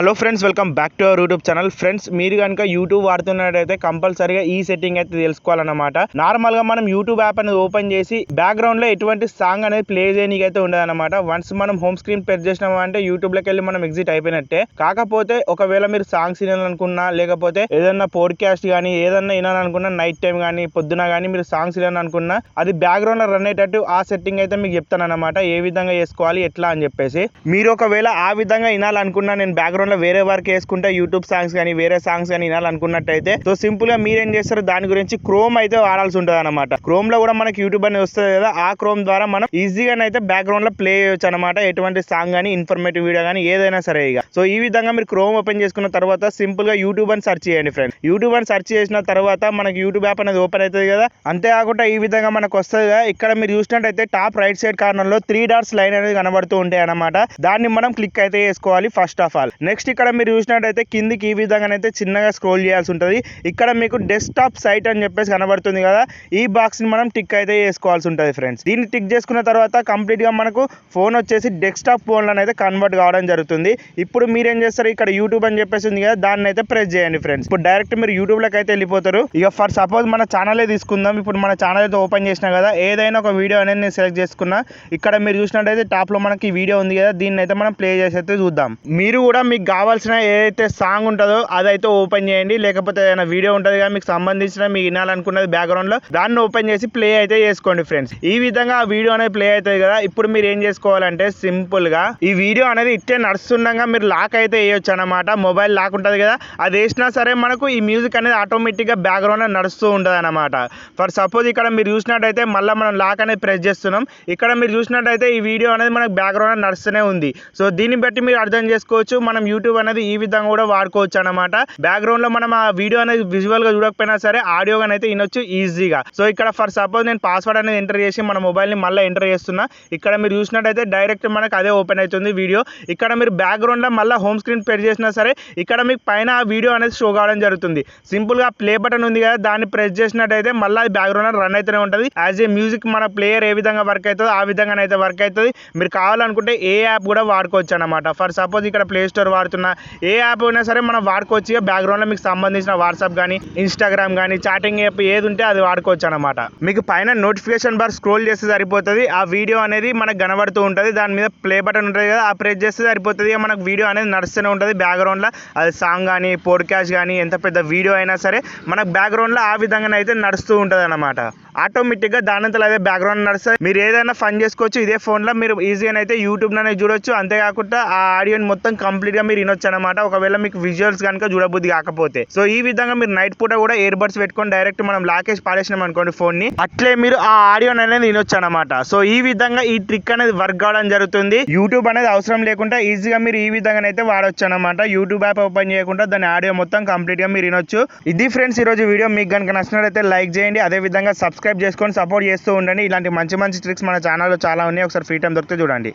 Hello friends, welcome back to our YouTube channel. Friends, మీరు కనుక YouTube వాడుతున్నట్టయితే కంపల్సరీగా ఈ సెట్టింగ్ అయితే తెలుసుకోవాలన్నమాట. నార్మల్ గా మనం యూట్యూబ్ యాప్ అనేది ఓపెన్ చేసి బ్యాక్గ్రౌండ్ లో ఎటువంటి సాంగ్ అనేది ప్లే చేయడానికి అయితే ఉండదన్నమాట. వన్స్ మనం హోమ్ స్క్రీన్ ప్రెస్ చేసినామంటే యూట్యూబ్ లోకి వెళ్ళి మనం ఎగ్జిట్ అయిపోయినట్టే. కాకపోతే ఒకవేళ మీరు సాంగ్స్ వినాలనుకున్నా, లేకపోతే ఏదన్నా పోడ్కాస్ట్ కానీ ఏదన్నా వినాలనుకున్నా, నైట్ టైం కానీ పొద్దున కానీ మీరు సాంగ్స్ వినాలనుకున్నా అది బ్యాక్గ్రౌండ్ లో రన్ అయ్యేటట్టు ఆ సెట్టింగ్ అయితే మీకు చెప్తానన్నమాట. ఏ విధంగా చేసుకోవాలి ఎట్లా అని చెప్పేసి. మీరు ఒకవేళ ఆ విధంగా వినాలనుకున్నా, నేను బ్యాక్గ్రౌండ్ లో వేరే వర్క్ వేసుకుంటే యూట్యూబ్ సాంగ్స్ కానీ వేరే సాంగ్స్ కానీ వినాలనుకున్నట్టయితే సో సింపుల్ గా మీరేం చేస్తారు, దాని గురించి క్రోమ్ అయితే వాడాల్సి ఉంటుంది అనమాట. క్రోమ్ లో కూడా మనకి యూట్యూబ్ అనేది వస్తుంది కదా, ఆ క్రోమ్ ద్వారా మనం ఈజీగా అయితే బ్యాక్గ్రౌండ్ లో ప్లే చేయొచ్చు అనమాట. ఎటువంటి సాంగ్ కానీ ఇన్ఫర్మేటివ్ వీడియో కానీ ఏదైనా సరే. ఇక సో ఈ విధంగా మీరు క్రోమ్ ఓపెన్ చేసుకున్న తర్వాత సింపుల్ గా యూట్యూబ్ అని సెర్చ్ చేయండి ఫ్రెండ్స్. యూట్యూబ్ అని సెర్చ్ చేసిన తర్వాత మనకి యూట్యూబ్ యాప్ అనేది ఓపెన్ అవుతుంది కదా. అంతేకాకుండా ఈ విధంగా మనకు వస్తుంది కదా, ఇక్కడ మీరు చూసినట్టయితే టాప్ రైట్ సైడ్ కార్నర్ లో 3 డాట్స్ లైన్ అనేది కనబడుతూ ఉంటాయి అనమాట. దాన్ని మనం క్లిక్ అయితే చేసుకోవాలి ఫస్ట్ ఆఫ్ ఆల్. నెక్స్ట్ ఇక్కడ మీరు చూసినట్టయితే కిందికి ఈ విధంగానైతే చిన్నగా స్క్రోల్ చేయాల్సి ఉంటుంది. ఇక్కడ మీకు డెస్క్టాప్ సైట్ అని చెప్పేసి కనబడుతుంది కదా, ఈ బాక్స్ ని మనం టిక్ అయితే చేసుకోవాల్సి ఉంటుంది ఫ్రెండ్స్. దీన్ని టిక్ చేసుకున్న తర్వాత కంప్లీట్ గా మనకు ఫోన్ వచ్చేసి డెస్క్టాప్ ఫోన్ అయితే కన్వర్ట్ కావడం జరుగుతుంది. ఇప్పుడు మీరేం చేస్తారు, ఇక్కడ యూట్యూబ్ అని చెప్పేసి ఉంది కదా, దాన్ని అయితే ప్రెస్ చేయండి ఫ్రెండ్స్. ఇప్పుడు డైరెక్ట్ మీరు యూట్యూబ్ లోకి అయితే వెళ్ళిపోతారు. ఇక ఫర్ సపోజ్ మన ఛానల్ తీసుకుందాం. ఇప్పుడు మన ఛానల్ అయితే ఓపెన్ చేసినా కదా, ఏదైనా ఒక వీడియో అనేది నేను సెలెక్ట్ చేసుకున్నా. ఇక్కడ మీరు చూసినట్టయితే టాప్ లో మనకి వీడియో ఉంది కదా, దీన్ని అయితే మనం ప్లే చేసి అయితే చూద్దాం. మీరు కూడా మీకు కావాల్సిన ఏదైతే సాంగ్ ఉంటుందో అదైతే ఓపెన్ చేయండి, లేకపోతే ఏదైనా వీడియో ఉంటుంది కదా మీకు సంబంధించిన మీకు వినాలనుకున్నది బ్యాక్గ్రౌండ్ లో, దాన్ని ఓపెన్ చేసి ప్లే అయితే చేసుకోండి ఫ్రెండ్స్. ఈ విధంగా ఆ వీడియో అనేది ప్లే అవుతుంది కదా. ఇప్పుడు మీరు ఏం చేసుకోవాలంటే సింపుల్ గా ఈ వీడియో అనేది ఇట్టే నడుస్తుండగా మీరు లాక్ అయితే వేయొచ్చు అనమాట. మొబైల్ లాక్ ఉంటుంది కదా, అది వేసినా సరే మనకు ఈ మ్యూజిక్ అనేది ఆటోమేటిక్ గా బ్యాక్గ్రౌండ్ లో నడుస్తూ ఉంటుంది అనమాట. ఫర్ సపోజ్ ఇక్కడ మీరు చూసినట్టయితే మళ్ళీ మనం లాక్ అనేది ప్రెస్ చేస్తున్నాం. ఇక్కడ మీరు చూసినట్టయితే ఈ వీడియో అనేది మనకు బ్యాక్గ్రౌండ్ లో నడుస్తూనే ఉంది. సో దీన్ని బట్టి మీరు అర్థం చేసుకోవచ్చు, మనం యూట్యూబ్ అనేది ఈ విధంగా కూడా వాడుకోవచ్చు అనమాట. బ్యాక్గ్రౌండ్ లో మనం ఆ వీడియో అనేది విజువల్ గా చూడకపోయినా సరే ఆడియోగా అయితే వినొచ్చు ఈజీగా. సో ఇక్కడ ఫర్ సపోజ్ నేను పాస్వర్డ్ అనేది ఎంటర్ చేసి మన మొబైల్ ని మళ్ళీ ఎంటర్ చేస్తున్నా. ఇక్కడ మీరు చూసినట్టయితే డైరెక్ట్ మనకు అదే ఓపెన్ అవుతుంది వీడియో. ఇక్కడ మీరు బ్యాక్గ్రౌండ్ లో మళ్ళీ హోమ్ స్క్రీన్ ప్రెస్ చేసినా సరే ఇక్కడ మీకు పైన ఆ వీడియో అనేది షో కావడం జరుగుతుంది. సింపుల్ గా ప్లే బటన్ ఉంది కదా, దాన్ని ప్రెస్ చేసినట్టయితే మళ్ళీ బ్యాక్గ్రౌండ్ లో రన్ అయితేనే ఉంటుంది. యాజ్ ఏ మ్యూజిక్ మన ప్లేయర్ ఏ విధంగా వర్క్ అవుతుందో ఆ విధంగా అయితే వర్క్ అవుతుంది. మీరు కావాలనుకుంటే ఏ యాప్ కూడా వాడుకోవచ్చు అనమాట. ఫర్ సపోజ్ ఇక్కడ ప్లే స్టోర్ వాడుతున్నా, ఏ యాప్ అయినా సరే మనం వాడుకోవచ్చు. బ్యాక్గ్రౌండ్ లో మీకు సంబంధించిన వాట్సాప్ కానీ ఇన్స్టాగ్రామ్ కానీ చాటింగ్ యాప్ ఏది ఉంటే అది వాడుకోవచ్చు అనమాట. మీకు పైన నోటిఫికేషన్ బార్ స్క్రోల్ చేస్తే సరిపోతుంది. ఆ వీడియో అనేది మనకు కనబడుతూ ఉంటుంది. దాని మీద ప్లే బటన్ ఉంటుంది కదా, ఆ ప్రెస్ చేస్తే సరిపోతుంది. మనకు వీడియో అనేది నడుస్తూనే ఉంటుంది బ్యాక్గ్రౌండ్ లో. అది సాంగ్ కానీ పోడ్కాస్ట్ కానీ ఎంత పెద్ద వీడియో అయినా సరే మనకు బ్యాక్గ్రౌండ్ లో ఆ విధంగా అయితే నడుస్తూ ఉంటుంది అనమాట. ఆటోమేటిక్ గా దానంతలో అదే బ్యాక్గ్రౌండ్ నడుస్తుంది. మీరు ఏదైనా ఫన్ చేసుకోవచ్చు ఇదే ఫోన్ లో. మీరు ఈజీగా అయితే యూట్యూబ్ అనేది చూడొచ్చు. అంతేకాకుండా ఆ ఆడియోని మొత్తం కంప్లీట్ గా మీరు వినొచ్చు అనమాట, ఒకవేళ మీకు విజువల్స్ కనుక చూడబుద్ధి కాకపోతే. సో ఈ విధంగా మీరు నైట్ పూట కూడా ఇయర్ బడ్స్ పెట్టుకొని డైరెక్ట్ మనం లాకేసి పాడేసినాం అనుకోండి ఫోన్ ని, అట్లే మీరు ఆ ఆడియో అనేది వినొచ్చు అనమాట. సో ఈ విధంగా ఈ ట్రిక్ అనేది వర్క్ కావడం జరుగుతుంది. యూట్యూబ్ అనేది అవసరం లేకుండా ఈజీగా మీరు ఈ విధంగా అయితే వాడొచ్చు అనమాట. యూట్యూబ్ యాప్ ఓపెన్ చేయకుండా దాని ఆడియో మొత్తం కంప్లీట్ గా మీరు వినొచ్చు. ఇది ఫ్రెండ్స్ ఈ రోజు వీడియో. మీకు కనుక నచ్చినట్లయితే లైక్ చేయండి, అదే విధంగా సబ్స్క్రైబ్ చేసుకొని సపోర్ట్ చేస్తూ ఉండండి. ఇలాంటి మంచి మంచి ట్రిక్స్ మన ఛానల్లో చాలా ఉన్నాయి. ఒకసారి ఫ్రీ టైం దొరికితే చూడండి.